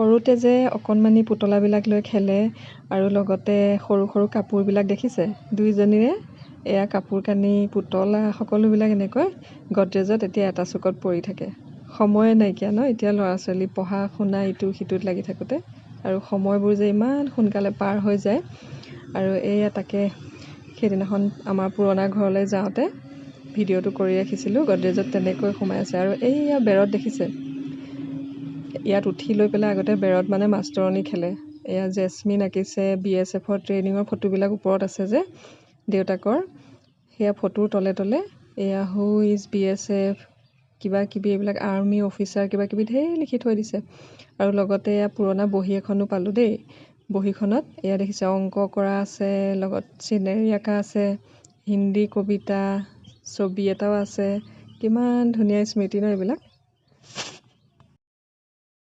সৰুতে যে অকণমানি পুতলাবিলাক লৈ খেলে আৰু লগতে সৰু সৰু কাপোৰবিলাক দেখিছে দুইজনীৰে এয়া কাপোৰ কানি পুতলা সকলোবিলাক এনেকৈ গডৰেজত এতিয়া এটা চুকত পৰি থাকে সময়ে নাইকিয়া ন এতিয়া ল'ৰা ছোৱালী পঢ়া শুনা ইটো সিটোত লাগি থাকোঁতে আৰু সময়বোৰ যে ইমান সোনকালে পাৰ হৈ যায় আৰু এয়া তাকে সেইদিনাখন আমাৰ পুৰণা ঘৰলৈ যাওঁতে ভিডিঅ'টো কৰি ৰাখিছিলোঁ গডৰেজত তেনেকৈ সোমাই আছে আৰু এইয়া বেৰত দেখিছে ইয়াত উঠি লৈ পেলাই আগতে বেৰত মানে মাষ্টৰণী খেলে এয়া জেচমিন আঁকিছে BSFৰ ট্ৰেইনিঙৰ ফটোবিলাক ওপৰত আছে যে দেউতাকৰ সেয়া ফটোৰ তলে তলে এয়া হু ইজ BSF কিবা কিবি এইবিলাক আৰ্মি অফিচাৰ কিবা কিবি ঢেৰ লিখি থৈ দিছে আৰু লগতে এয়া পুৰণা বহী এখনো পালোঁ দেই বহীখনত এয়া দেখিছে অংক কৰা আছে লগত চিনেৰি আঁকা আছে হিন্দী কবিতা ছবি এটাও আছে কিমান ধুনীয়া স্মৃতি ন এইবিলাক